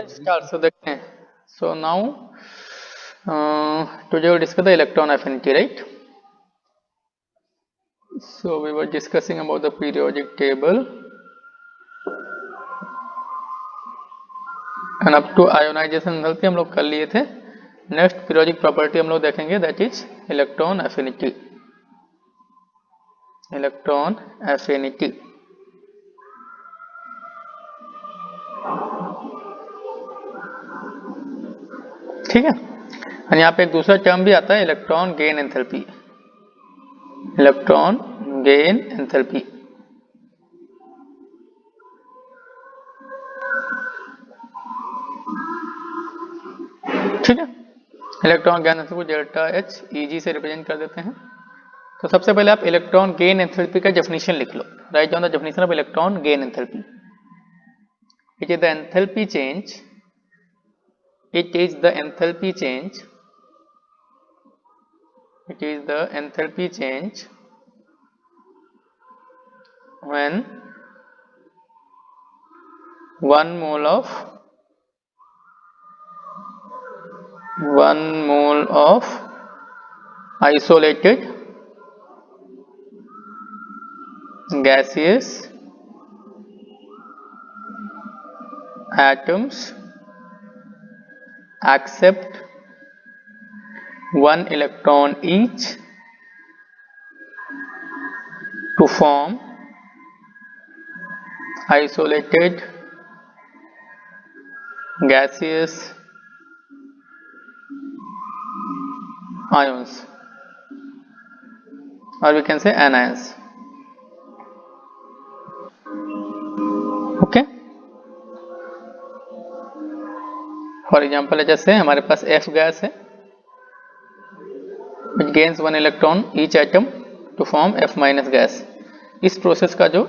start. So देखते हैं. So now today we'll discuss the electron affinity, right? So we were discussing about the periodic table and up to ionization enthalpy हम लोग कर लिए थे. Next periodic property हम लोग देखेंगे, that is electron affinity. Electron affinity ठीक है. और यहाँ पे एक दूसरा टर्म भी आता है, electron gain enthalpy. Electron gain enthalpy ठीक है. Electron gain enthalpy delta H EG से रिप्रेजेंट कर देते हैं. तो सबसे पहले आप इलेक्ट्रॉन गेन एंथैल्पी का डेफिनेशन लिख लो. Write down the definition of electron gain enthalpy. It is the enthalpy change. It is the enthalpy change. It is the enthalpy change when 1 mole of isolated gaseous atoms accept 1 electron each to form isolated gaseous ions, or we can say anions. Okay. For example जैसे हमारे पास F gas है, which gains 1 electron each atom to form F minus gas. इस process का जो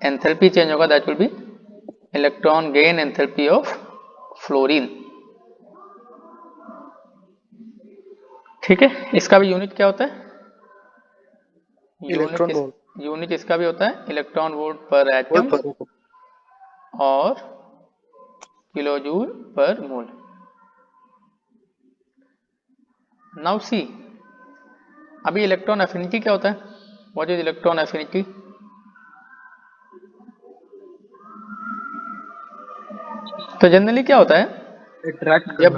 enthalpy change होगा that will be electron gain enthalpy of fluorine. ठीक है. इसका भी यूनिट क्या होता है? यूनिट इसका भी होता है इलेक्ट्रॉन वोल्ट पर एटम और किलोजूल पर मोल. नाउ सी, अभी इलेक्ट्रॉन एफिनिटी क्या होता है? What is electron affinity? तो जनरली क्या होता है, जब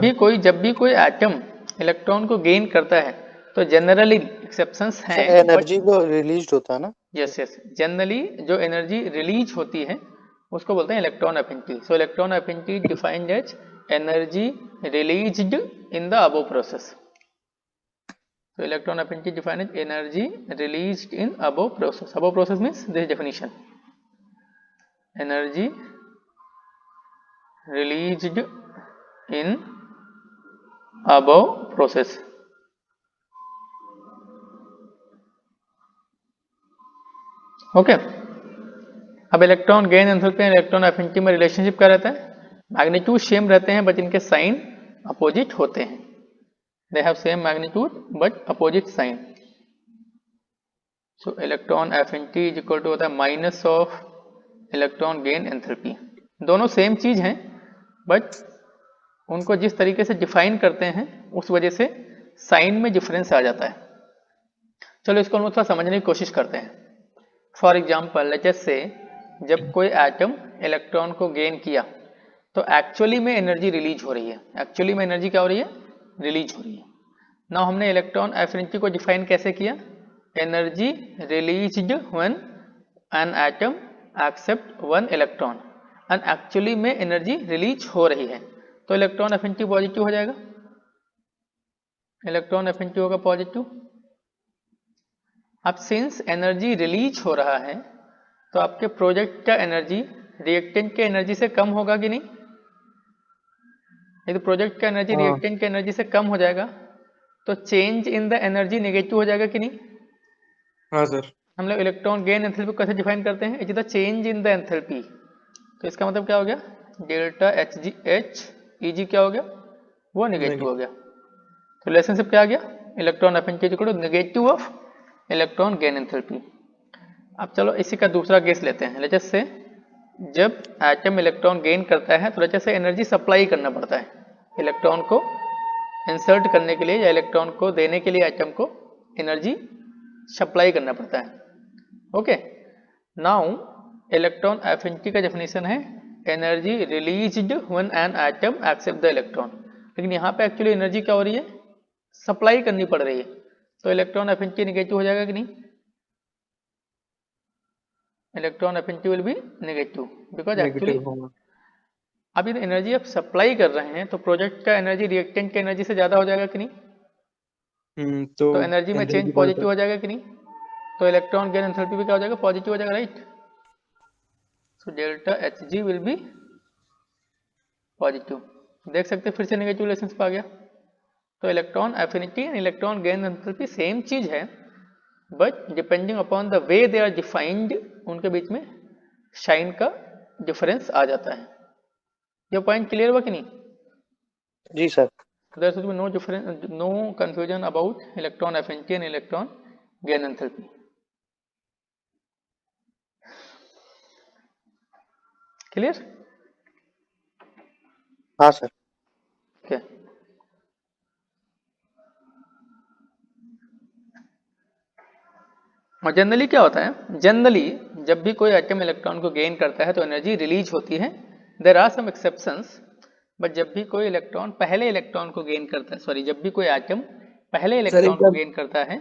भी कोई एटम इलेक्ट्रॉन को गेन करता है तो जनरली एक्सेप्शंस हैं, एनर्जी को रिलीज होता है ना. यस जनरली जो एनर्जी रिलीज होती है उसको बोलते हैं electron affinity. So electron affinity defined as energy released in the above process. So electron affinity defined as energy released in above process. Above process means this definition. Energy released in above process. Okay. अब electron gain enthalpy और electron affinity में relationship क्या रहता है? Magnitude same रहते हैं but इनके sign opposite होते हैं. They have same magnitude but opposite sign. So electron affinity is equal to होता है minus of electron gain enthalpy. दोनों सेम चीज हैं बट उनको जिस तरीके से डिफाइन करते हैं उस वजह से साइन में डिफरेंस आ जाता है. चलो इसको हम थोड़ा समझने की कोशिश करते हैं. For example let's just say जब कोई एटम इलेक्ट्रॉन को गेन किया तो एक्चुअली में एनर्जी रिलीज हो रही है. एक्चुअली में एनर्जी क्या हो रही है? रिलीज हो रही है. नाउ हमने इलेक्ट्रॉन एफिनिटी को डिफाइन कैसे किया? Energy released when an atom accept 1 electron and actually में एनर्जी रिलीज हो रही है तो इलेक्ट्रॉन एफिनिटी पॉजिटिव हो जाएगा. इलेक्ट्रॉन एफिनिटी होगा पॉजिटिव. अब सिंस एनर्जी रिलीज हो रहा है तो आपके प्रोजेक्ट का एनर्जी रिएक्टेंट के एनर्जी से कम होगा कि नहीं? यदि प्रोजेक्ट का एनर्जी रिएक्टेंट के एनर्जी से कम हो जाएगा तो change in the energy negative हो जाएगा कि नहीं? हाँ सर. हम लोग इलेक्ट्रॉन गेन एंथैल्पी कैसे डिफाइन करते हैं? It is the change in the enthalpy. तो इसका मतलब क्या हो गया? डेल्टा एच ईजी क्या हो गया? वो नेगेटिव हो गया. तो रिलेशनशिप क्या आ गया? Electron affinity equal to negative of electron gain enthalpy. अब चलो इसी का दूसरा केस लेते हैं. लेट्स से जब एटम इलेक्ट्रॉन गेन करता है तो जैसे एनर्जी सप्लाई करना पड़ता है इलेक्ट्रॉन को इंसर्ट करने के लिए या इलेक्ट्रॉन को देने के लिए एटम को एनर्जी सप्लाई करना पड़ता है। ओके, नाउ इलेक्ट्रॉन एफिनिटी का डेफिनेशन है energy released when an atom accept the electron. लेकिन यहाँ पे एक्चुअली एनर्जी क्या हो रही है, सप्लाई करनी पड़ रही है, तो इलेक्ट्रॉन एफिनिटी नेगेटिव हो जाएगा कि नहीं? Electron affinity will be negative because actually negative होगा। अब ये एनर्जी आप सप्लाई कर रहे हैं तो प्रोडक्ट का एनर्जी रिएक्टेंट की एनर्जी से ज़्यादा हो जाएगा कि नहीं? तो तो एनर्जी में चेंज एनर्जी पॉजिटिव हो जाएगा कि नहीं? तो इलेक्ट्रॉन गेन एंथैल्पी भी क्या हो जाएगा, पॉजिटिव हो जाएगा, right? So delta H G will be positive. देख सकते हैं फिर से नेगेटिव रिलेशंस पे आ गया। तो electron affinity and electron gain enthalpy same चीज है, but depending upon the way they are defined उनके बीच में साइन का डिफरेंस आ जाता है। ये पॉइंट क्लियर हुआ कि नहीं? जी sir. So there should be no difference, no confusion about electron affinity and electron gain enthalpy. Clear? हाँ सर। Okay. और जनरली क्या होता है, जनरली जब भी कोई एटम इलेक्ट्रॉन को गेन करता है तो एनर्जी रिलीज होती है। There are some exceptions, but जब भी कोई इलेक्ट्रॉन पहले इलेक्ट्रॉन को गेन करता है, सॉरी जब भी कोई एटम पहले सर इलेक्ट्रॉन एक को बार गेन करता है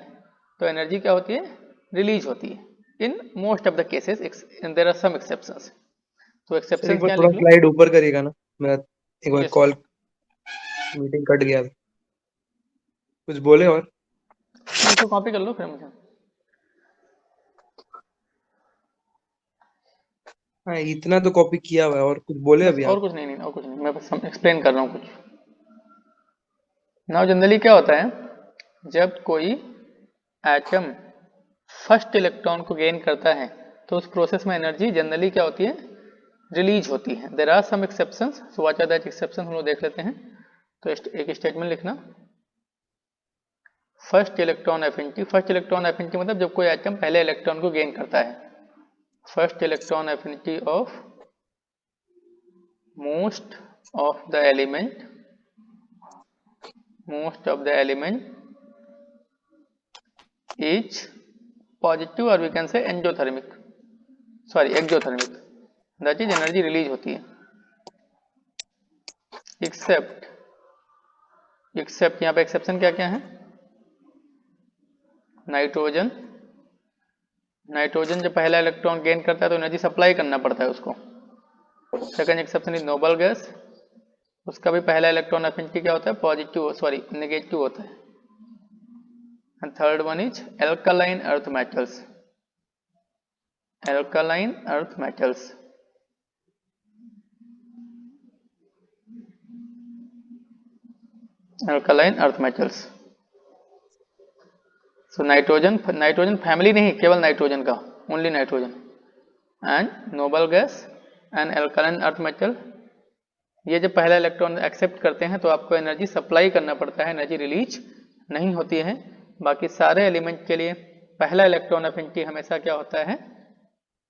तो एनर्जी क्या होती है, रिलीज होती है। In most of the cases there are some exceptions. तो सर एक एक्सेप्शंस बार क्या थोड़ा लिख लो? स्लाइड ऊपर करिएगा ना, मेरा एक बार यस कॉल मीटिंग कट गया। कुछ बोले और? इसको कॉपी कर लो फिर मुझे। हाँ इतना तो कॉपी किया हुआ है, और कुछ बोले बस अभी और आप? कुछ नहीं, नहीं और कुछ नहीं, मैं बस एक्सप्लेन कर रहा हूँ कुछ। नाउ जनरली क्या होता है, जब कोई एटम फर्स्ट इलेक्ट्रॉन को गेन करता है तो उस प्रोसेस में एनर्जी जनरली क्या होती है, रिलीज होती है। There are some exceptions, so what are that exceptions हम लोग देख लेते हैं। तो एक स्टेटमेंट लिखना, first electron affinity. First electron affinity मतलब जब कोई एटम पहले इलेक्ट्रॉन को गेन करता है। First electron affinity of most of the element is positive or we can say exothermic, that is energy release होती है। except यहाँ पे एक्सेप्शन क्या क्या है, नाइट्रोजन। नाइट्रोजन जब पहला इलेक्ट्रॉन गेन करता है तो एनर्जी सप्लाई करना पड़ता है उसको। Second exception is noble gas, उसका भी पहला इलेक्ट्रॉन एफिनिटी क्या होता है, पॉजिटिव सॉरी नेगेटिव होता है। And third one is alkaline earth metals, alkaline earth metals। alkaline earth metals। so nitrogen family नहीं, केवल नाइट्रोजन का, only nitrogen. And noble gas and alkaline earth metal, ये जब पहला इलेक्ट्रॉन एक्सेप्ट करते हैं तो आपको एनर्जी सप्लाई करना पड़ता है, एनर्जी रिलीज नहीं होती है। बाकी सारे एलिमेंट के लिए पहला इलेक्ट्रॉन एफिनिटी हमेशा क्या होता है,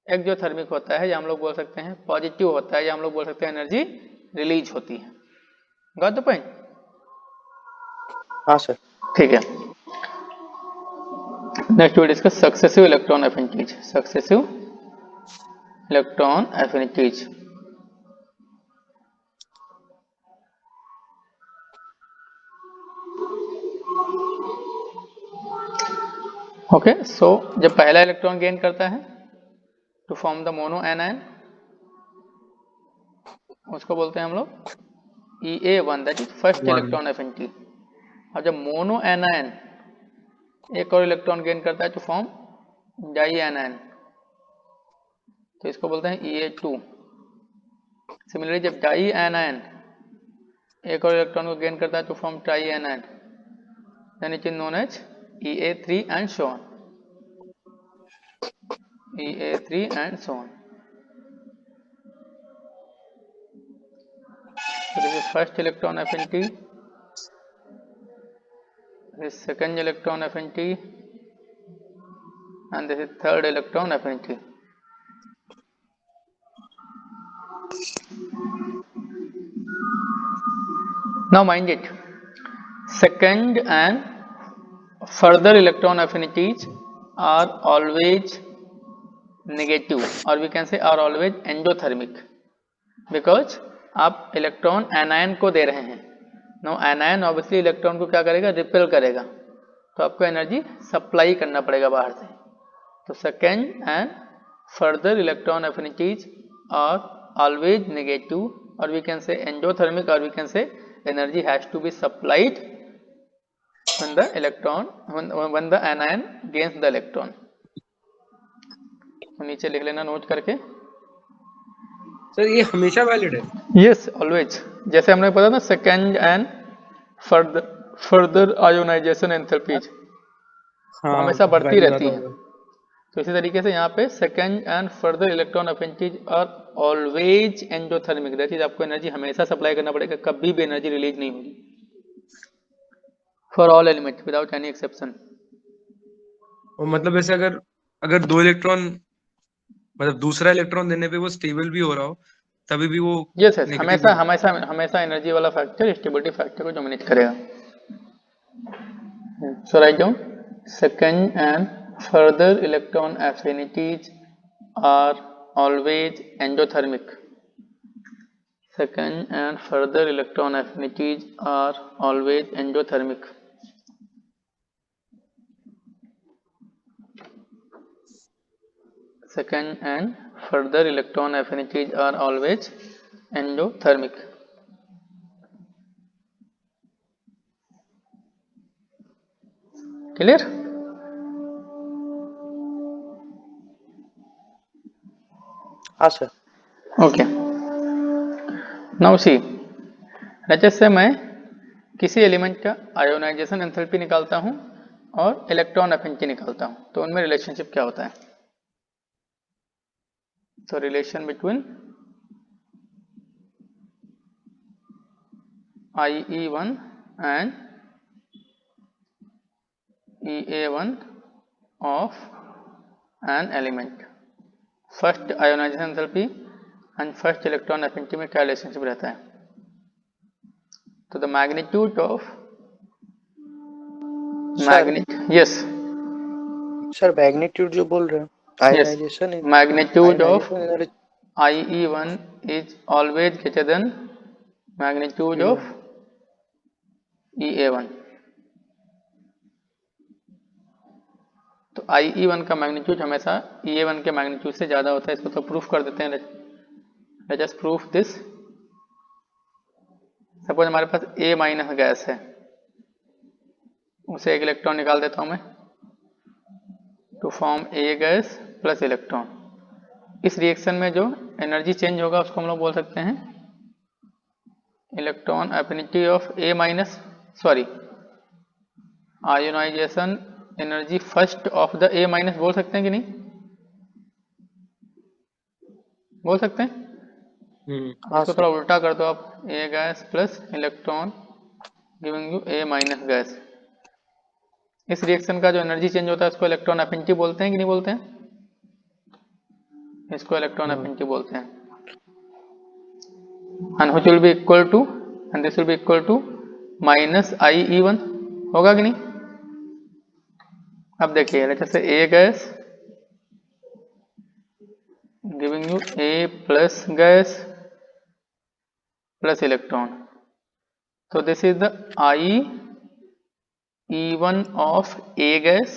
एक्सोथर्मिक होता है, या हम लोग बोल सकते हैं पॉजिटिव होता है, या हम लोग बोल सकते हैं एनर्जी रिलीज होती है। Got the point? हाँ सर। ठीक है, next we discuss successive electron affinities. Successive electron affinities. Okay, so जब पहला इलेक्ट्रॉन गेन करता है to form the mono anion, उसको बोलते हैं हम लोग EA1, that is first one. Electron affinity. और जब मोनो एनायन एक और इलेक्ट्रॉन गेन करता है टू फॉर्म डाई एनायन, तो इसको बोलते हैं EA2। सिमिलरली जब डाई एनायन एक और इलेक्ट्रॉन को गेन करता है to form tri anion, then it is known as EA3 and so on, EA3 and so on. So this is first electron affinity, this is second electron affinity, and this is third electron affinity. Now mind it, second and further electron affinities are always negative, or we can say are always endothermic, because आप electron anion को दे रहे हैं. No anion obviously electron को क्या करेगा, repel करेगा, तो आपको एनर्जी सप्लाई करना पड़ेगा बाहर से. तो second and further electron affinities are always negative, or we can say endothermic, or we can say energy has to be supplied when the electron when the anion gains the electron. तो नीचे लिख लेना note करके. Sir ये हमेशा valid है? Yes always. जैसे हमने पता ना second and further ionisation enthalpies, हाँ, हमेशा बढ़ती value रहती ज़्यादा है. होगा। तो इसी तरीके से यहाँ पे second and further electron affinities are always endothermic. That is आपको एनर्जी हमेशा सप्लाई करना पड़ेगा, कभी भी एनर्जी रिलीज नहीं होगी for all element without any exception. और मतलब ऐसे अगर दो इलेक्ट्रॉन, मतलब दूसरा इलेक्ट्रॉन देने पे वो स्टेबल भी हो रहा हो, तभी भी वो यस यस, नेगेटिव हमेशा हमेशा हमेशा एनर्जी वाला फैक्टर स्टेबिलिटी फैक्टर को डोमिनेट करेगा. So right down, second and further electron affinities are always endothermic. Second and further electron affinities are always endothermic. Second and further electron affinities are always endothermic. Clear? हाँ sir. Okay. Now see, जैसे मैं किसी element का ionisation enthalpy निकालता हूं और electron affinity निकालता हूं, तो उनमें रिलेशनशिप क्या होता है? तो relation between IE1 and EA1 of an element. First ionisation enthalpy and first electron affinity में क्या रिलेशनशिप रहता है? तो the magnitude of yes sir magnitude जो बोल रहे हैं, ionisation magnitude of energy IE1 is always greater than magnitude of EA1. तो IE1 का मैग्नीट्यूड हमेशा EA1 के मैग्नीट्यूड से ज्यादा होता है. इसको तो प्रूफ कर देते हैं. Let us proof this. Suppose हमारे पास A माइनस गैस है, उसे एक इलेक्ट्रॉन निकाल देता हूं मैं to form A gas plus electron. इस रिएक्शन में जो एनर्जी चेंज होगा उसको हम लोग बोल सकते हैं electron affinity of A minus, sorry ionisation energy first of the A minus बोल सकते हैं कि नहीं? बोल सकते हैं. हाँ इसको थोड़ा उल्टा कर दो आप, A gas plus electron giving you A minus gas. इस रिएक्शन का जो एनर्जी चेंज होता है उसको इलेक्ट्रॉन एफिनिटी बोलते हैं कि नहीं बोलते हैं? इसको इलेक्ट्रॉन एफिनिटी बोलते हैं. And which will be equal to, and this will be equal to minus IE1 होगा कि नहीं? अब देखिए जैसे A gas giving you A plus gas plus electron. तो this is the IE1 of A gas,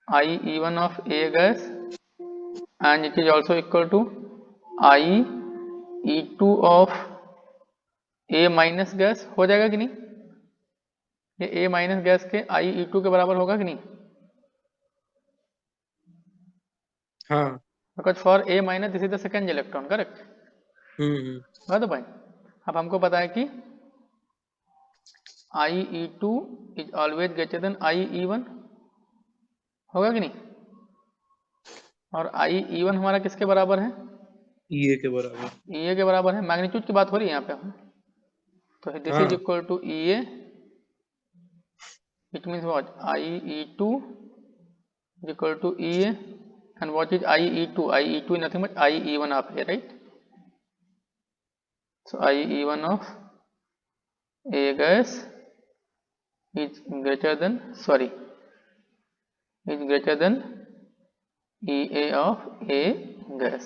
IE1 of A gas, and it is also equal to IE2 of A minus gas. हो जाएगा कि नहीं? ये A minus gas के IE2 के बराबर होगा कि नहीं? हाँ. Because for A minus this is the second electron, correct? हाँ तो भाई, अब हमको पता है कि IE2 is always greater than IE1, होगा कि नहीं? और IE1 हमारा किसके बराबर है? EA के बराबर. EA के बराबर है. मैग्नीट्यूड की बात हो रही है यहाँ पे. तो this is equal to EA, it means what? IE2 is equal to EA, and what is IE2? IE2 is nothing but IE1 of A, right? So IE1 of A gas is greater than EA of A gas.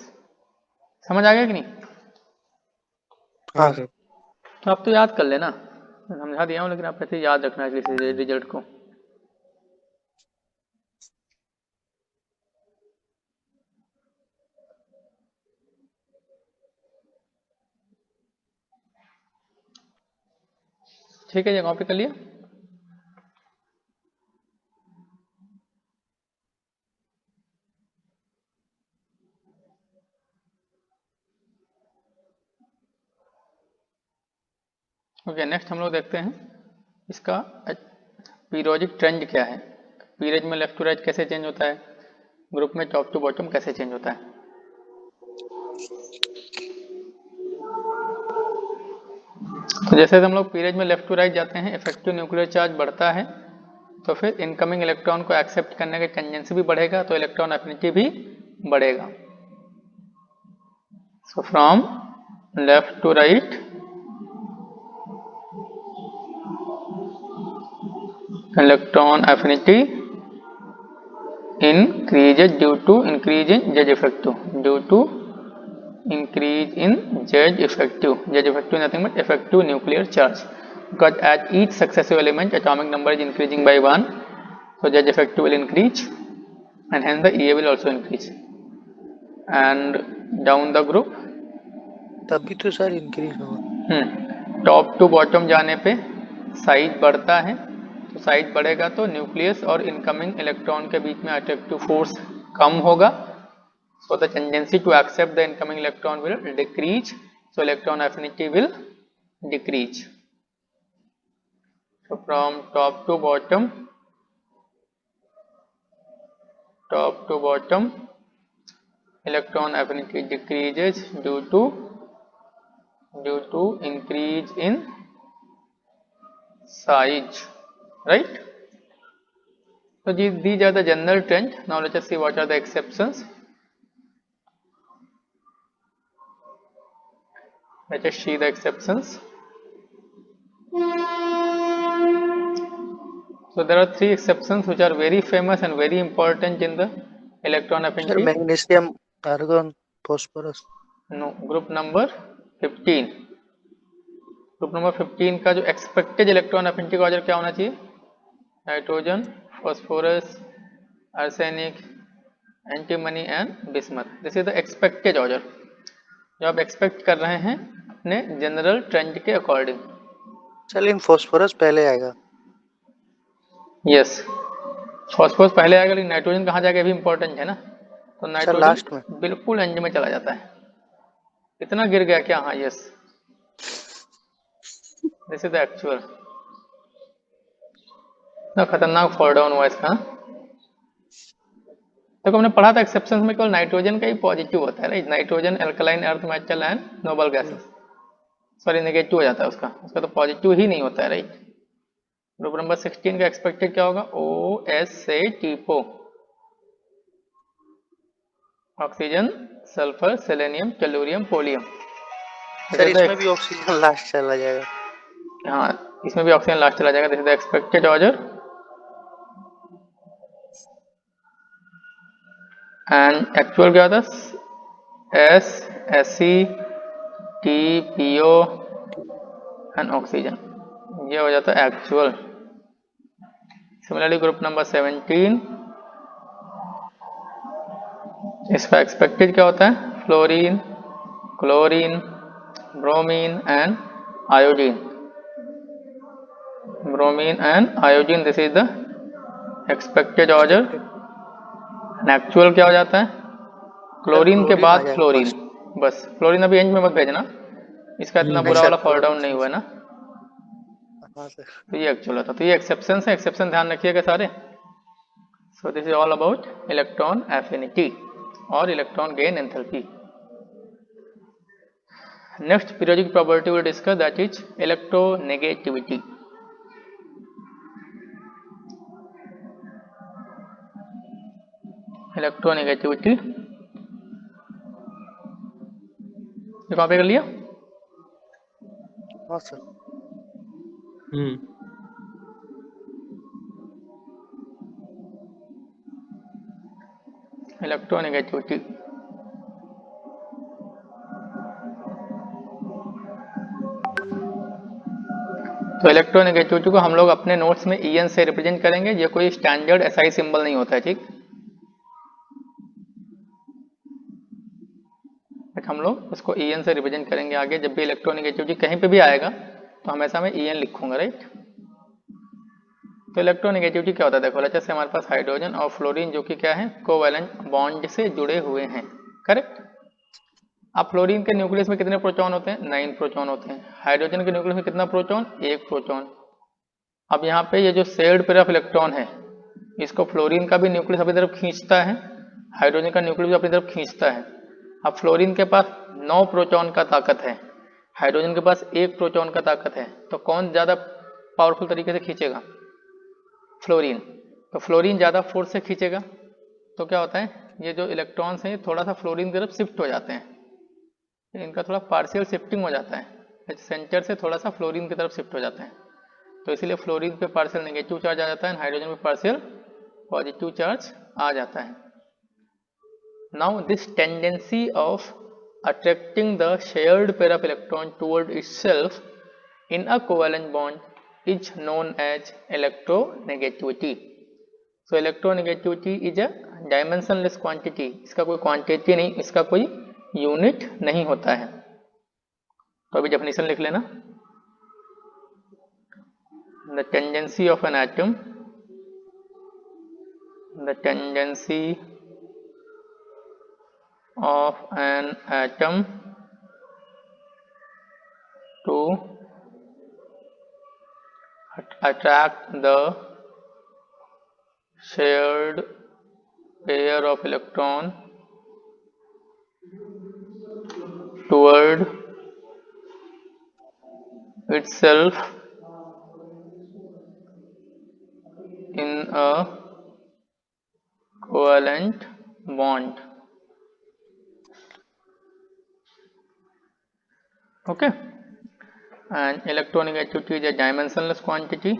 समझ आ गया कि नहीं? हाँ sir. तो आप तो याद कर लेना, समझा दिया हूँ, लेकिन आप ऐसे याद रखना है किसी रिजल्ट को। ठीक है, ये कॉपी कर लिया। ओके, नेक्स्ट हम लोग देखते हैं इसका पीरियोडिक ट्रेंड क्या है। पीरियड में लेफ्ट टू राइट कैसे चेंज होता है, ग्रुप में टॉप टू बॉटम कैसे चेंज होता है। तो जैसे हम लोग पीरियड में लेफ्ट टू राइट जाते हैं, इफेक्टिव न्यूक्लियर चार्ज बढ़ता है, तो फिर इनकमिंग इलेक्ट्रॉन को एक्सेप्ट करने का टेंडेंसी भी बढ़ेगा, तो इलेक्ट्रॉन एफिनिटी भी बढ़ेगा। So from left to right electron affinity increases due to increase in Z effective, Z effective nothing but effective nuclear charge, because at each successive element atomic number is increasing by 1, so Z effective will increase and hence the EA will also increase, and down the group तभी तो sir increase होगा। Top to bottom जाने पे size बढ़ता है, तो size बढ़ेगा तो न्यूक्लियस और इनकमिंग इलेक्ट्रॉन के बीच में अट्रैक्टिव फोर्स कम होगा, so the tendency to accept the incoming electron will decrease, so electron affinity will decrease. So from top to bottom electron affinity decreases due to increase in size, right? So these are the general trend. Now let us see what are the exceptions. Let us see the exceptions. So there are three exceptions which are very famous and very important in the electron sir affinity. Magnesium, argon, phosphorus. No, group number 15. Group number 15 का जो expected electron affinity का order क्या होना चाहिए? Nitrogen, phosphorus, arsenic, antimony and bismuth. This is the expected order, जो आप expect कर रहे हैं अपने जनरल ट्रेंड के अकॉर्डिंग। सर लेकिन फॉस्फोरस पहले आएगा। यस, फॉस्फोरस पहले आएगा, लेकिन नाइट्रोजन कहाँ जाएगा भी इंपॉर्टेंट है ना, तो सर लास्ट में नाइट्रोजन बिल्कुल एंड में चला जाता है। इतना गिर गया क्या? हाँ, yes, this is the actual. इतना खतरनाक फॉल डाउन हुआ इसका। देखो हमने पढ़ा था एक्सेप्शंस में केवल नाइट्रोजन का ही पॉजिटिव होता है, right? Nitrogen, alkaline earth metal and noble gases, sorry negative हो जाता है उसका तो पॉजिटिव ही नहीं होता है, राइट? ग्रुप नंबर 16 का एक्सपेक्टेड क्या होगा? OS से टीपो, oxygen, sulphur, selenium, tellurium, polonium. Sir इसमें भी ऑक्सीजन लास्ट चला जाएगा। हाँ, इसमें भी ऑक्सीजन लास्ट चला जाएगा। This is the expected order. And actual क्या था? S, Se, T, PO and oxygen, ये हो जाता है एक्चुअल। सिमिलरली ग्रुप नंबर 17, इसका एक्सपेक्टेड क्या होता है? Fluorine, chlorine, bromine and iodine. Bromine and iodine, this is the expected order. Actual क्या हो जाता है? क्लोरीन के बाद फ्लोरीन, बस फ्लोरीन अभी एंड में मत भेजना, इसका इतना बुरा वाला फॉल डाउन नहीं हुआ है ना, तो ये एक्चुअल होता। तो ये एक्सेप्शन है, एक्सेप्शन ध्यान रखिएगा सारे। So this is all about electron affinity और electron gain enthalpy. Next periodic property will discuss, that is electronegativity. Electronegativity copy कर लिया? हाँ सर। इलेक्ट्रोनेगेटिविटी। तो इलेक्ट्रोनेगेटिविटी को हम लोग अपने नोट्स में EN से रिप्रेजेंट करेंगे। ये कोई स्टैंडर्ड SI सिंबल नहीं होता है, ठीक। बट हम लोग उसको EN से रिप्रेजेंट करेंगे आगे। जब भी इलेक्ट्रोनेगेटिविटी कहीं पे भी आएगा तो हमेशा मैं EN लिखूंगा, राइट। तो इलेक्ट्रोनेगेटिविटी क्या होता है, देखो जैसे हमारे पास हाइड्रोजन और फ्लोरीन जो कि क्या है, कोवैलेंट बॉन्ड से जुड़े हुए हैं, करेक्ट। अब फ्लोरीन के न्यूक्लियस में कितने प्रोटॉन होते हैं, 9 प्रोटॉन होते हैं। हाइड्रोजन के न्यूक्लियस में कितना प्रोटॉन, 1 प्रोटॉन। अब यहाँ पे ये जो शेयर्ड पेयर ऑफ इलेक्ट्रॉन है, इसको फ्लोरीन का भी न्यूक्लियस अपनी तरफ खींचता है, हाइड्रोजन का न्यूक्लियस भी अपनी तरफ खींचता है। अब फ्लोरीन के पास 9 प्रोटॉन का ताकत है, हाइड्रोजन के पास 1 प्रोटॉन का ताकत है, तो कौन ज्यादा पावरफुल तरीके से खींचेगा, फ्लोरीन। तो फ्लोरीन ज्यादा फोर्स से खींचेगा, तो क्या होता है, ये जो इलेक्ट्रॉन्स हैं थोड़ा सा फ्लोरीन की तरफ शिफ्ट हो जाते हैं, इनका थोड़ा पार्शियल शिफ्टिंग हो जाता है, सेंटर से थोड़ा सा फ्लोरीन की तरफ शिफ्ट हो जाते हैं। तो इसीलिए फ्लोरीन पे पार्शियल नेगेटिव चार्ज आ जाता है, हाइड्रोजन पे पार्शियल पॉजिटिव चार्ज आ जाता है। Now this tendency of attracting the shared pair of electron toward itself in a covalent bond is known as electronegativity. So electronegativity is a dimensionless quantity, इसका कोई quantity नहीं, इसका कोई unit नहीं होता है। तो अभी डेफिनेशन लिख लेना, the tendency of an atom, the tendency of an atom to attract the shared pair of electron toward itself in a covalent bond. Okay, and electronegativity is a dimensionless quantity,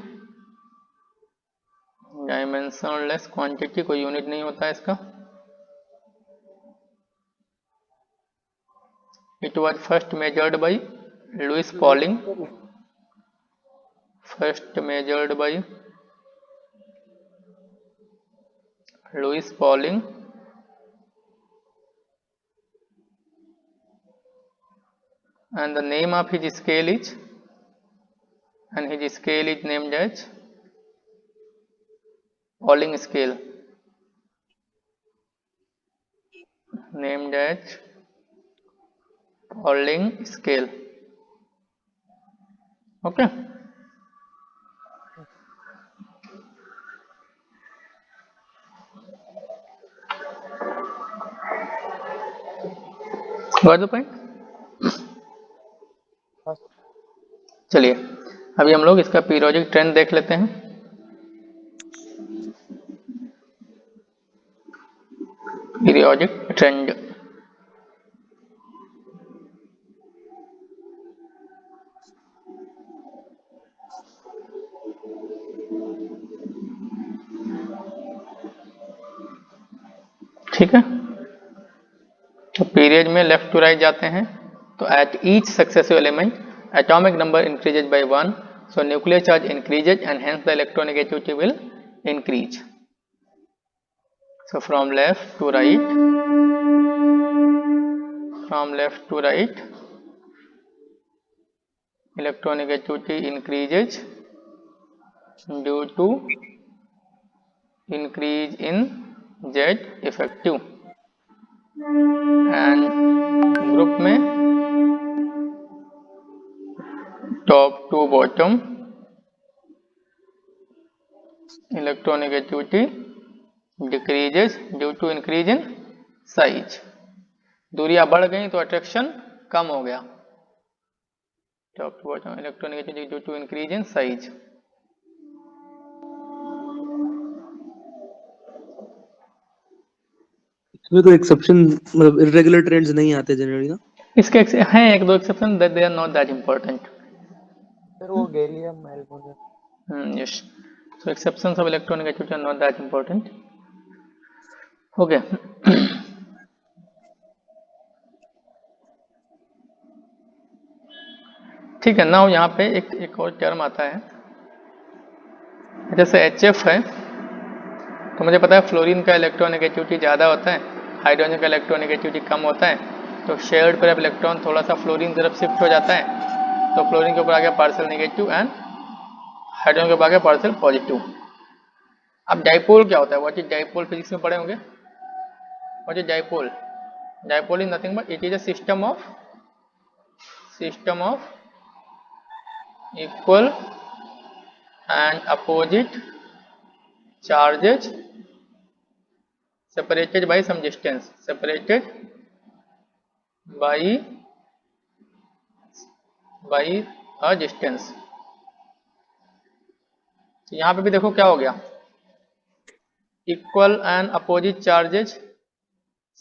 dimensionless quantity, कोई unit नहीं होता है इसका। It was first measured by Louis Pauling, first measured by Louis Pauling and the name of his scale is, and his scale is named as Pauling scale, named as Pauling scale. Okay, got the point? हाँ चलिए अभी हम लोग इसका periodic trend देख लेते हैं। Periodic trend, ठीक है। तो पीरियड में लेफ्ट टू राइट जाते हैं, तो at each successive element atomic number increases by 1, so nuclear charge increases and hence the electronegativity will increase. So from left to right, electronegativity increases due to increase in Z effective, and group में top to bottom electronegativity decreases due to increase in size. दूरियां बढ़ गई तो attraction कम हो गया। top to bottom electronegativity due to increase in size. इसमें तो exception मतलब इरेगुलर ट्रेंड्स नहीं आते जनरली ना। इसके हैं एक दो exception, that they are not that important. Sir वो gallium aluminium. Yes. So exceptions of electronegativity are not that important. Okay. ठीक है, नाउ यहाँ पे एक और टर्म आता है, जैसे HF है, तो मुझे पता है फ्लोरीन का इलेक्ट्रोनेगेटिविटी ज़्यादा होता है, हाइड्रोजन का इलेक्ट्रोनेगेटिविटी कम होता है, तो शेयर्ड पेयर ऑफ इलेक्ट्रॉन थोड़ा सा फ्लोरीन की तरफ शिफ्ट हो जाता है, तो फ्लोरीन के ऊपर आ गया पार्शियल नेगेटिव एंड हाइड्रोजन के ऊपर आ गया पार्शियल पॉजिटिव। अब डाइपोल क्या होता है? What is dipole? फिजिक्स में पढ़े होंगे। What is dipole? Dipole is nothing but it is a system of equal and opposite charges separated by some distance, separated by a distance। यहां पे भी देखो क्या हो गया, equal and opposite charges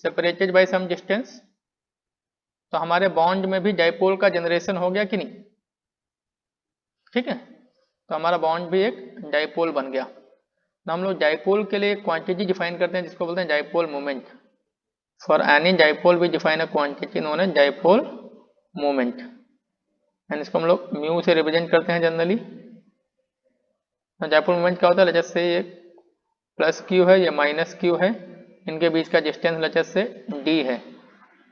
separated by some distance, तो हमारे bond में भी डाइपोल का जनरेशन हो गया कि नहीं? ठीक है, तो हमारा बॉन्ड भी एक डाइपोल बन गया। तो हम लोग डाइपोल के लिए क्वांटिटी डिफाइन करते हैं जिसको बोलते हैं dipole moment. For any dipole we define a quantity known as dipole moment, and इसको हम लोग म्यू से रिप्रेजेंट करते हैं जनरली। डाइपोल मोमेंट क्या होता है? लेट्स से ये प्लस क्यू है, ये माइनस क्यू है, इनके बीच का डिस्टेंस लेट्स से डी है,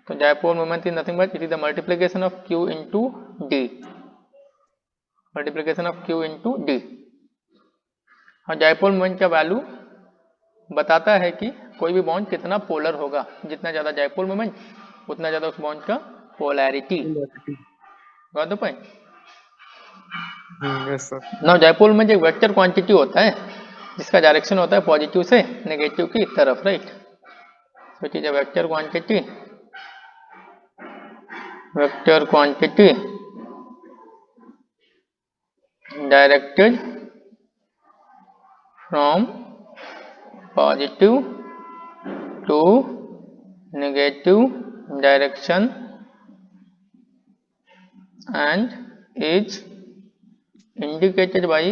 तो dipole moment is nothing but it is the multiplication of Q into D, multiplication of Q into D. और डाइपोल मोमेंट का वैल्यू बताता है कि कोई भी बॉन्ड कितना पोलर होगा, जितना ज्यादा डाइपोल मोमेंट उतना ज्यादा उस बॉन्ड का polarity. Got the point? Yes sir. Now dipole में एक वेक्टर क्वांटिटी होता है जिसका डायरेक्शन होता है पॉजिटिव से नेगेटिव की तरफ, right? So it is a vector quantity directed from positive to negative direction and is indicated by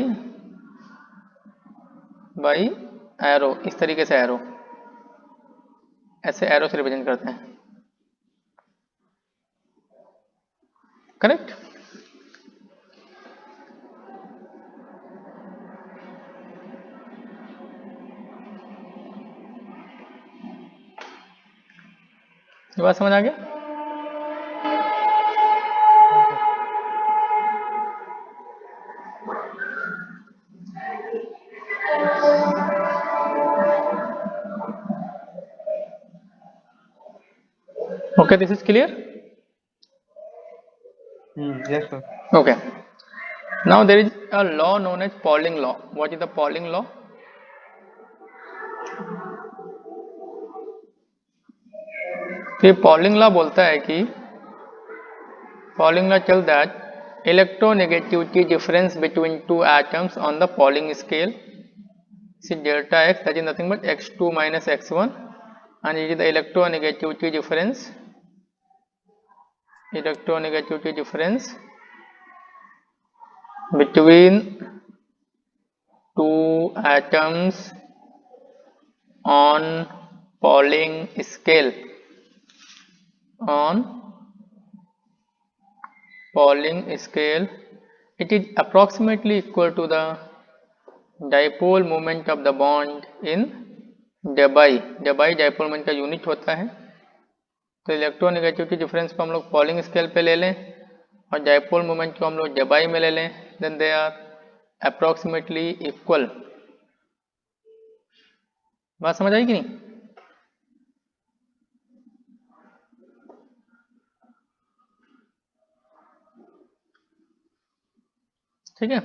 arrow. इस तरीके से एरो, ऐसे एरो से रिप्रेजेंट करते हैं, करेक्ट? ये बात समझ आ गया? Okay, this is clear? Yes sir. Okay. Now there is a law known as Pauling law. What is the Pauling law? तो Pauling law बोलता है कि Pauling law tells that electronegativity difference between two atoms on the Pauling scale is delta x, that is nothing but x2 minus x1, and it is the electronegativity difference between two atoms on Pauling scale, it is approximately equal to the dipole moment of the bond in debye। debye dipole moment का unit होता है, तो electronegativity difference को हम लोग polling scale पे ले लें और डाइपोल मोमेंट को हम लोग डेबाई में ले लें, then they are approximately equal. बात समझ आई कि नहीं? ठीक है,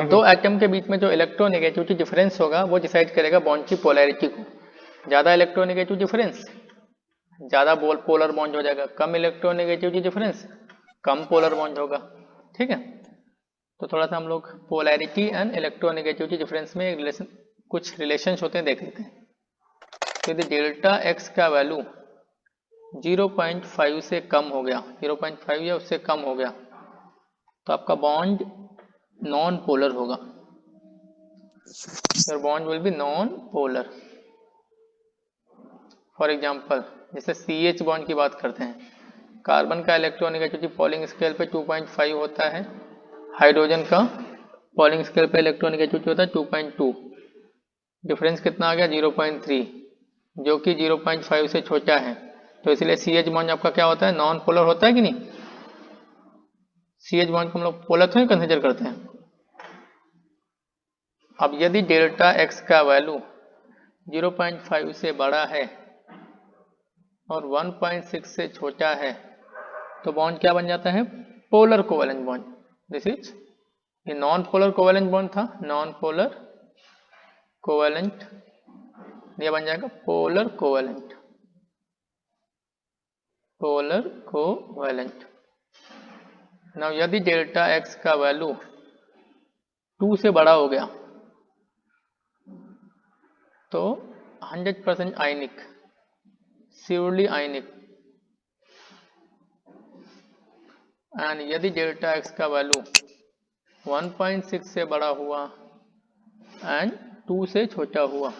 दो एटम के बीच में जो इलेक्ट्रोनेगेटिविटी डिफरेंस होगा वो डिसाइड करेगा बॉन्ड की पोलैरिटी को। ज्यादा इलेक्ट्रोनेगेटिव डिफरेंस ज्यादा पोलर बॉन्ड हो जाएगा, कम इलेक्ट्रोनेगेटिविटी डिफरेंस कम पोलर बॉन्ड होगा। ठीक है, तो थोड़ा सा हम लोग पोलैरिटी एंड इलेक्ट्रोनेगेटिविटी डिफरेंस में कुछ रिलेशंस होते हैं, देख लेते हैं। तो यदि डेल्टा एक्स का वैल्यू 0.5 से कम हो गया, 0.5 या उससे कम हो गया, तो आपका बॉन्ड नॉन पोलर होगा, your bond will be non polar. For example जैसे CH बॉन्ड की बात करते हैं, कार्बन का इलेक्ट्रोनेगेटिविटी पॉलिंग स्केल पे 2.5 होता है, हाइड्रोजन का पॉलिंग स्केल पे इलेक्ट्रोनेगेटिविटी होता है 2.2, डिफरेंस कितना आ गया 0.3, जो कि 0.5 से छोटा है, तो इसलिए CH बॉन्ड आपका क्या होता है, नॉन पोलर होता है कि नहीं। CH बॉन्ड को हम लोग पोलर थोड़ी कंसीडर करते हैं। अब यदि डेल्टा X का वैल्यू 0.5 से बड़ा है और 1.6 से छोटा है, तो बॉन्ड क्या बन जाता है, polar covalent bond. This is, ये नॉन पोलर कोवेलेंट बॉन्ड था, नॉन पोलर कोवेलेंट, ये बन जाएगा polar covalent, polar covalent. Now यदि डेल्टा X का वैल्यू 2 से बड़ा हो गया तो 100% आयनिक, श्योरली आयनिक, एंड यदि डेल्टा X का वैल्यू 1.6 से बड़ा हुआ एंड 2 से छोटा हुआ,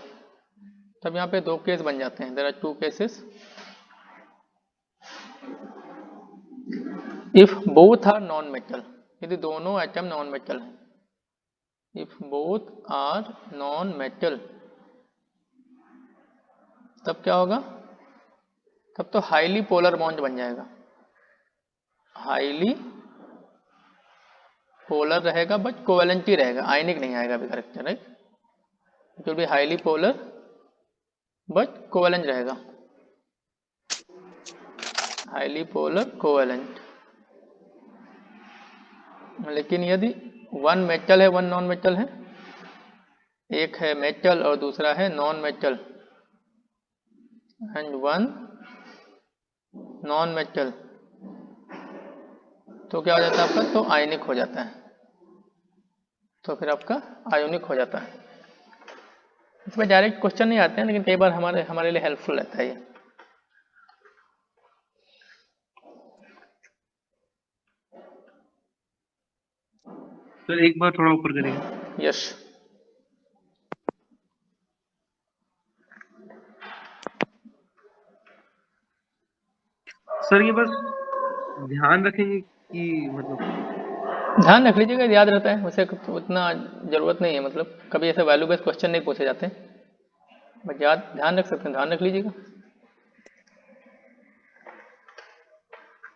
तब यहाँ पे दो केस बन जाते हैं, there are 2 cases. If both are non metal, यदि दोनों एटम नॉन मेटल हैं, if both are non metal, तब क्या होगा, तब तो हाईली पोलर बॉन्ड बन जाएगा, हाईली पोलर रहेगा बट कोवेलेंट ही रहेगा, आयनिक नहीं आएगा अभी character, right, it will be highly polar but covalent रहेगा, हाईली पोलर कोवेलेंट। लेकिन यदि वन मेटल है वन नॉन मेटल है, एक है मेटल और दूसरा है non metal, and one non metal, तो क्या हो जाता है आपका, तो आयनिक हो जाता है, तो फिर आपका आयोनिक हो जाता है। इसमें डायरेक्ट क्वेश्चन नहीं आते हैं, लेकिन कई बार हमारे लिए हेल्पफुल रहता है ये। सर एक बार थोड़ा ऊपर करिए। यस, सर ये बस ध्यान रखेंगे कि मतलब ध्यान रख लीजिएगा, याद रहता है, वैसे उतना जरूरत नहीं है, मतलब कभी ऐसे वैल्यू बेस्ड क्वेश्चन नहीं पूछे जाते, बट याद ध्यान रख सकते हैं, ध्यान रख लीजिएगा।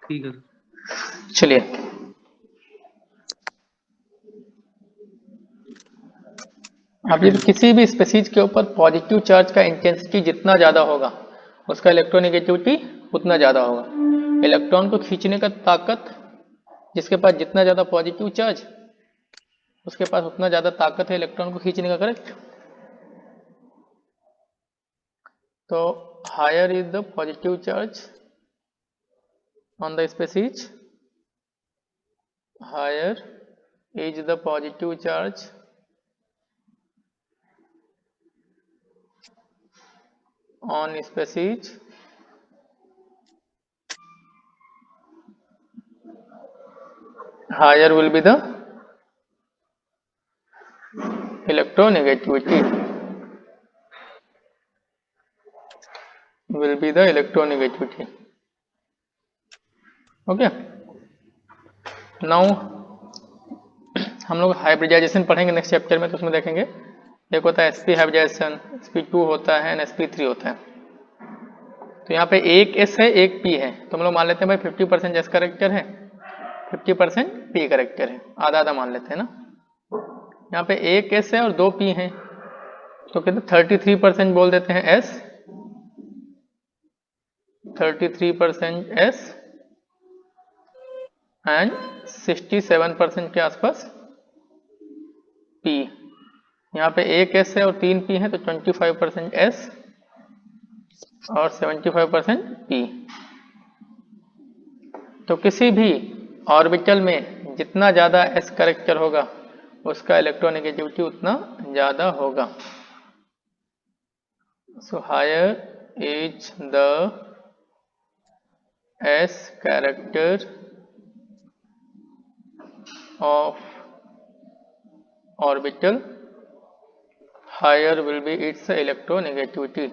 ठीक है। चलिए, अब यदि किसी भी स्पीसीज के ऊपर पॉजिटिव चार्ज का इंटेंसिटी जितना ज़्यादा होगा, उसका इलेक्ट्रोनेगेटिविटी उतना ज़्यादा होगा। इलेक्ट्रॉन को खींचने का ताकत, जिसके पास जितना ज़्यादा पॉजिटिव चार्ज, उसके पास उतना ज़्यादा ताकत है इलेक्ट्रॉन को खींचने का, करेक्ट। तो higher is the positive charge on the species, higher is the positive charge on species, higher will be the electronegativity, will be the electronegativity. Okay, now हम लोग हाइब्रिडाइजेशन पढ़ेंगे नेक्स्ट चैप्टर में, तो उसमें देखेंगे एक होता है sp हाइब्रिडाइजेशन, sp2 होता है, sp3 होता है। तो यहाँ पे एक s है एक p है, तो हम लोग मान लेते हैं भाई 50% s करेक्टर है, 50% p करेक्टर है, आधा आधा मान लेते हैं ना। यहाँ पे एक s है और दो p हैं, तो कहते 33% बोल देते हैं s, 33% s एंड 67% के आसपास p। यहाँ पे एक s है और तीन p है, तो 25% s और 75% p। तो किसी भी ऑर्बिटल में जितना ज़्यादा s करेक्टर होगा, उसका इलेक्ट्रोनेगेटिविटी उतना ज़्यादा होगा। So higher is the s character of orbital, higher will be its electronegativity.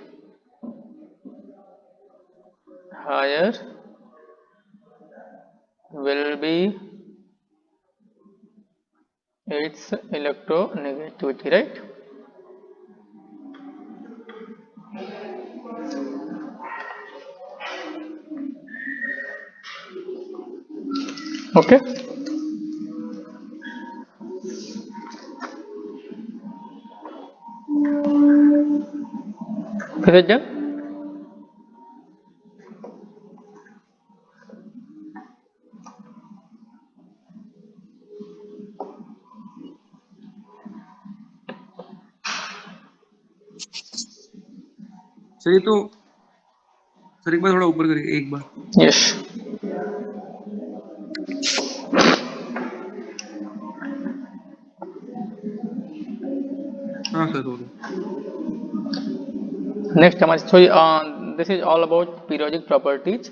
Higher will be its electronegativity, right? Okay. Is it done? Sir ये तो सर एक बार थोड़ा ऊपर करिए एक बार। Yes. हाँ सर हो गया। Next term, so this is all about periodic properties.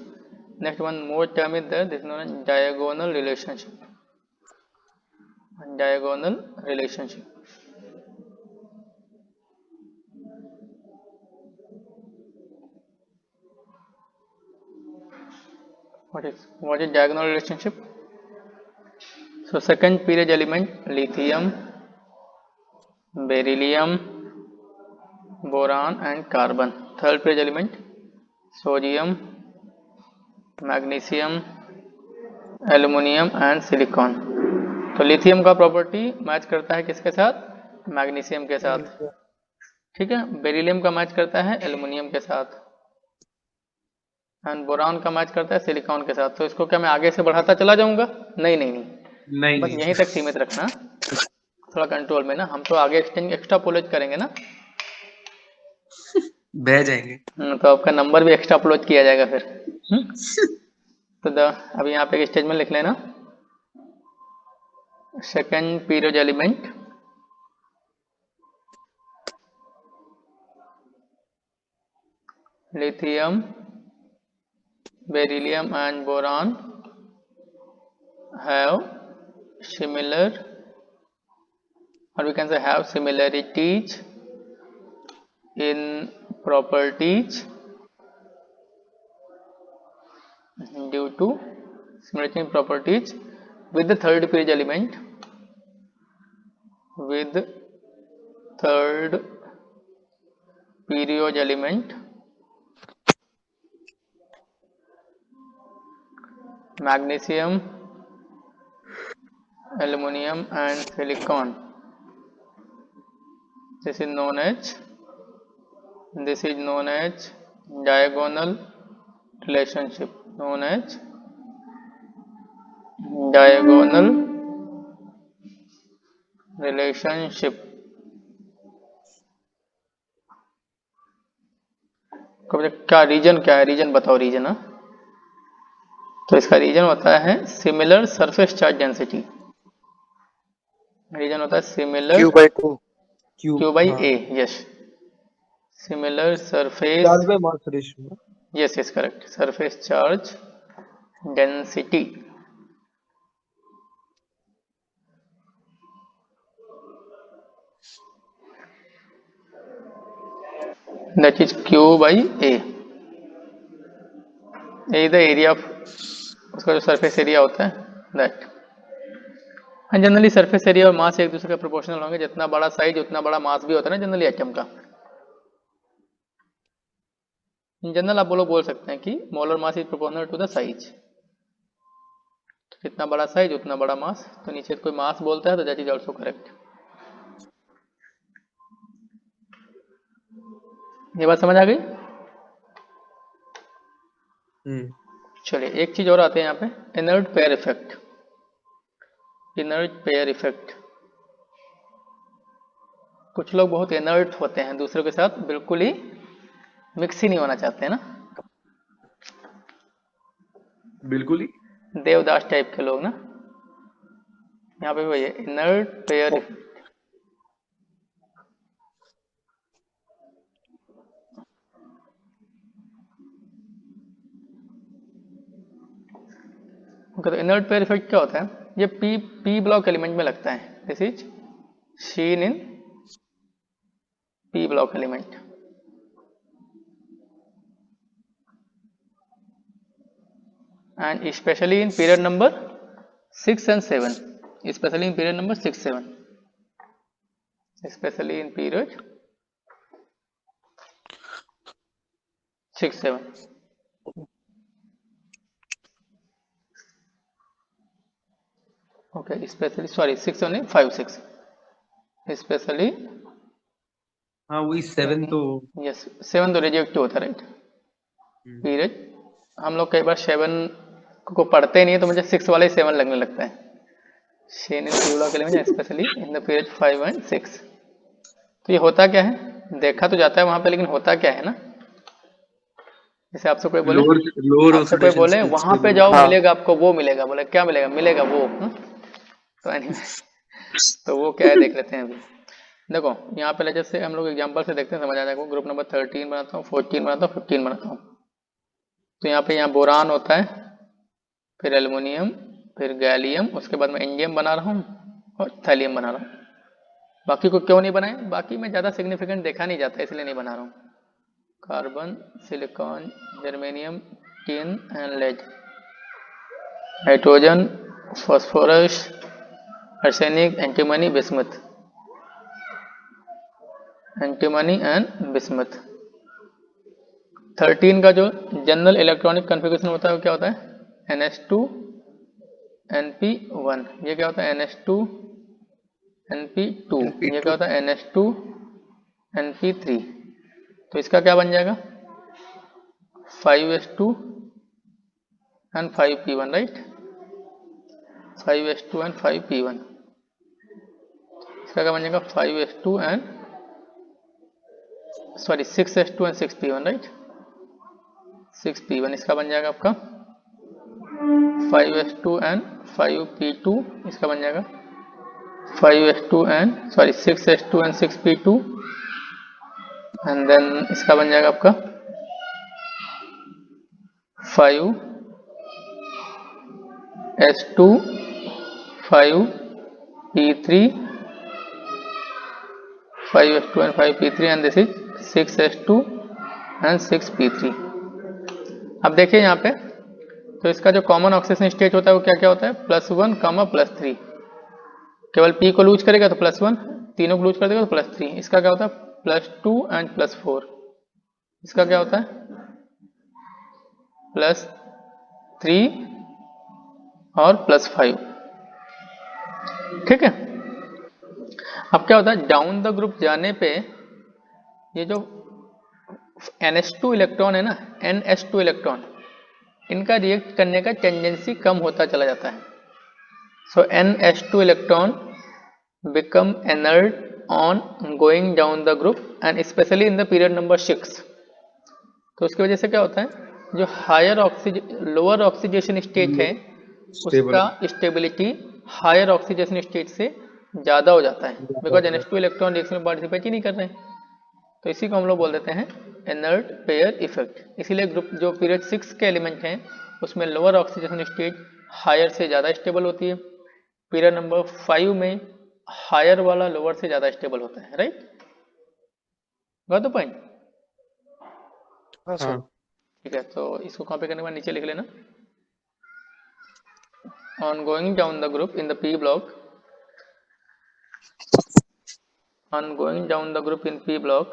Next one more term is there. This is known as diagonal relationship. Diagonal relationship. What is diagonal relationship? So second period element lithium, beryllium, boron and carbon. Third period element sodium, magnesium, aluminium and silicon. तो lithium का property match करता है किसके साथ? Magnesium के साथ, ठीक है। बेरिलियम का मैच करता है एल्युमिनियम के साथ, एंड बोरान का मैच करता है सिलिकॉन के साथ। तो इसको क्या मैं आगे से बढ़ाता चला जाऊंगा? नहीं नहीं नहीं, नहीं बस नहीं यहीं तक सीमित रखना, थोड़ा कंट्रोल में ना। हम तो आगे एक्स्ट्रापोलेट करेंगे ना, बह जाएंगे। तो आपका नंबर भी एक्स्ट्रापोलेट किया जाएगा फिर। तो अभी यहाँ पे एक स्टेटमेंट लिख लेना। Second period element lithium, beryllium and boron have similar, or we can say have similarities in properties due to similarity in properties with the third period element, with third period element magnesium, aluminum and silicon. This is known as diagonal relationship, known as diagonal relationship. क्या reason, क्या है reason बताओ, reason. हाँ, तो इसका reason होता है similar surface charge density. Reason होता है similar Q/2 Q by A, yes, similar surface charge by mass ratio. yes yes correct, surface charge density, that is Q by A. A is the area of, उसका जो surface area होता है that. Generally surface area और मास एक दूसरे के proportional होंगे, जितना बड़ा साइज उतना बड़ा मास भी होता है ना जनरली एटम का। इन जनरल आप बोल सकते हैं कि molar mass is proportional to the size, जितना बड़ा साइज उतना बड़ा मास। तो नीचे कोई मास बोलता है तो दैट इज ऑल्सो करेक्ट। ये बात समझ आ गई? चलिए एक चीज और आते हैं यहाँ पे, inert pair effect. Inert pair effect, कुछ लोग बहुत इनर्ट होते हैं, दूसरों के साथ बिल्कुल ही मिक्स ही नहीं होना चाहते हैं ना, बिल्कुल ही देवदास टाइप के लोग ना। यहाँ पे वही है इनर्ट पेयर इफेक्ट। तो इनर्ट पेयर इफेक्ट क्या होता है? ये पी ब्लॉक एलिमेंट में लगता है। This is seen in P block element. And specially in period number 6 and 7, especially in period number 6, 7, especially in period 6, 7. Okay, especially sorry 6 only 5, 6, especially हाँ वही 7 तो yes 7 तो रिजेक्ट होता है राइट। पीरियड हम लोग कई बार 7 को पढ़ते नहीं है तो मुझे 6 वाला ही 7 लगने लगता है। Seen in P block element specially in the period 5 and 6। तो ये होता क्या है, देखा तो जाता है वहां पे, लेकिन होता क्या है ना, जैसे आपसे कोई बोले लोअर आपसे कोई बोले ऑक्सीडेशन वहां पे जाओ मिलेगा आपको वो मिलेगा, बोले क्या मिलेगा, मिलेगा वो तो anyway, तो वो क्या है देख लेते हैं अभी। देखो यहाँ पे जैसे हम लोग एग्जांपल से देखते हैं, समझ आ जाएगा। ग्रुप नंबर 13 बनाता हूँ, 14 बनाता हूँ, 15 बनाता हूँ। तो यहाँ बोरान होता है, फिर एल्युमिनियम, फिर गैलियम, उसके बाद मैं इंडियम बना रहा हूँ और थैलियम बना रहा हूँ। बाकी को क्यों नहीं बनाए, बाकी में ज़्यादा सिग्निफिकेंट देखा नहीं जाता इसलिए नहीं बना रहा हूँ। Carbon, silicon, germanium, tin and lead, nitrogen, phosphorus, arsenic, antimony, bismuth, antimony and bismuth. 13 का जो जनरल इलेक्ट्रॉनिक कॉन्फ़िगरेशन होता है वो क्या होता है, NH2 NP1। ये क्या होता है, NH2 NP2। ये क्या होता है, NH2 NP3। तो इसका क्या बन जाएगा, 5s2 and 5p1 right, 5s2 and 5p1। इसका क्या बन जाएगा, 5s2 and sorry 6s2 and 6p1 right, 6p1। इसका बन जाएगा आपका 5s2 and 5p2। इसका बन जाएगा 5s2 and sorry 6s2 and 6p2। And then इसका बन जाएगा आपका 5s2 5p3, 5s2 and 5p3 and this is 6s2 and 6p3। अब देखिए यहाँ पे, तो इसका जो कॉमन ऑक्सीजन स्टेट होता है वो क्या क्या होता है, +1, +3। केवल P को लूज करेगा तो +1, तीनों को लूज कर देगा तो +3। इसका क्या होता है, +2 एंड +4। इसका क्या होता है, +3 और +5। ठीक है। अब क्या होता है, डाउन द ग्रुप जाने पे ये जो NH2 इलेक्ट्रॉन है ना, NH2 इलेक्ट्रॉन, इनका रिएक्ट करने का टेंडेंसी कम होता चला जाता है। सो NH2 electron become inert on going down the group and especially in the period number 6। तो उसकी वजह से क्या होता है, जो हायर लोअर ऑक्सीडेशन स्टेट है उसका स्टेबिलिटी हायर ऑक्सीडेशन स्टेट से ज़्यादा हो जाता है, बिकॉज NH2 इलेक्ट्रॉन रिएक्शन में पार्टिसिपेट ही नहीं कर रहे हैं। तो इसी को हम लोग बोल देते हैं इनर्ट पेयर इफेक्ट। इसीलिए ग्रुप जो पीरियड 6 के एलिमेंट हैं उसमें लोअर ऑक्सीडेशन स्टेट हायर से ज़्यादा स्टेबल होती है, पीरियड नंबर 5 में हायर वाला लोअर से ज़्यादा स्टेबल होता है। Right, got the point? हाँ सर। ठीक है, तो इसको कॉपी करने के बाद नीचे लिख लेना, on going down the group in the P block, on going down the group in P block,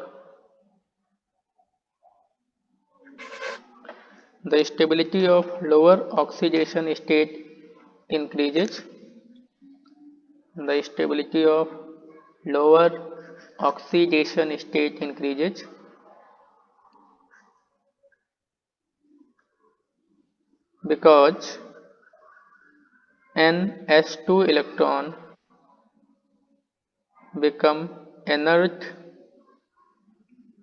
the stability of lower oxidation state increases, the stability of lower oxidation state increases, because NH2 electron become inert,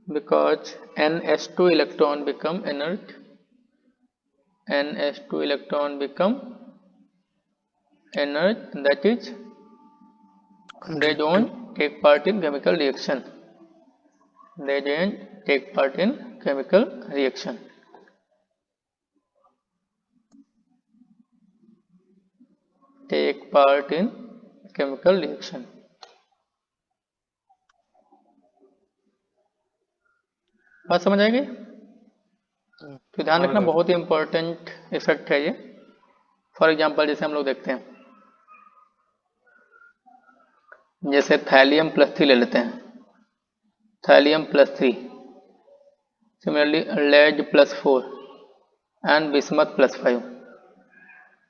because NH2 electron become inert, NH2 electron become inert, that is they don't take part in chemical reaction, they don't take part in chemical reaction। Take part in chemical reaction. बात समझ आएगी? तो ध्यान हाँ रखना, sir. बहुत ही important effect है ये। फॉर एग्जांपल जैसे हम लोग देखते हैं, जैसे थैलियम प्लस 3 ले लेते हैं, thallium plus 3, similarly lead plus 4 and bismuth plus 5।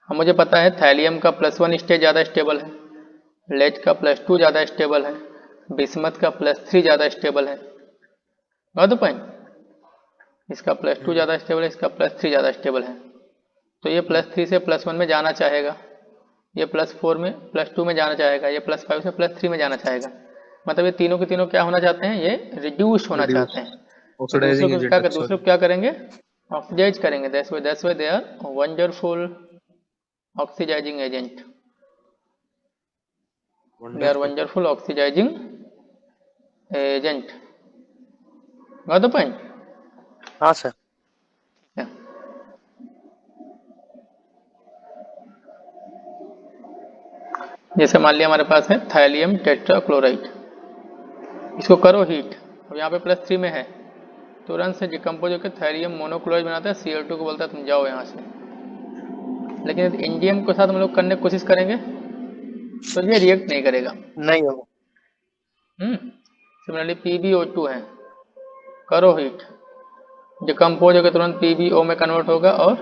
अब मुझे पता है थैलियम का +1 स्टेज ज़्यादा स्टेबल है, लेड का +2 ज़्यादा स्टेबल है, बिस्मथ का +3 ज़्यादा स्टेबल है। Got the point? इसका +2 ज़्यादा स्टेबल है, इसका +3 ज़्यादा स्टेबल है। तो ये +3 से +1 में जाना चाहेगा, ये +4 में +2 में जाना चाहेगा, ये +5 से +3 में जाना चाहेगा। मतलब ये तीनों के तीनों क्या होना चाहते हैं, ये रिड्यूस होना रिड्यूस चाहते हैं। तो ऑक्सीडाइजिंग एजेंट। अच्छा दूसरे को क्या करेंगे, ऑक्सीडाइज करेंगे। That's why they are wonderful oxidising agent. They are wonderful. Wonderful oxidising agent. Got the point? हाँ सर। जैसे मान लिया हमारे पास है थैलियम टेट्राक्लोराइड, इसको करो हीट, अब यहाँ पे +3 में है, तुरंत से डिकम्पोज होकर थैलियम मोनोक्लोराइड बनाता है, Cl2 को बोलता है तुम जाओ यहाँ से। लेकिन इंडियम के साथ हम लोग करने की कोशिश करेंगे तो ये रिएक्ट नहीं करेगा। नहीं होगा। सिमिलरली PbO2 है, करो हीट, डिकम्पोज होकर तुरंत PbO में कन्वर्ट होगा और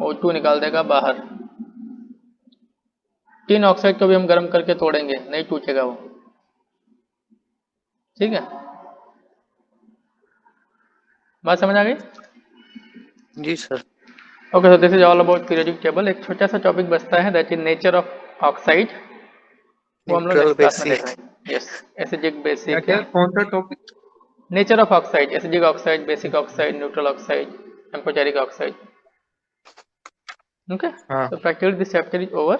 O2 निकाल देगा बाहर। टिन ऑक्साइड को भी हम गर्म करके तोड़ेंगे, नहीं टूटेगा वो। ठीक है, बात समझ आ गई? जी sir. Okay, so this is all about periodic table. एक छोटा सा टॉपिक बचता है, that is nature of oxide. वो हम लोग न्यूट्रल नेक्स्ट क्लास में बेसिक। देखेंगे। यस, एसिडिक क्या बेसिक क्या या कौन सा topic? Nature of oxide, acidic oxide, basic oxide, neutral oxide, amphoteric oxide. Okay, हाँ so practically this chapter is over.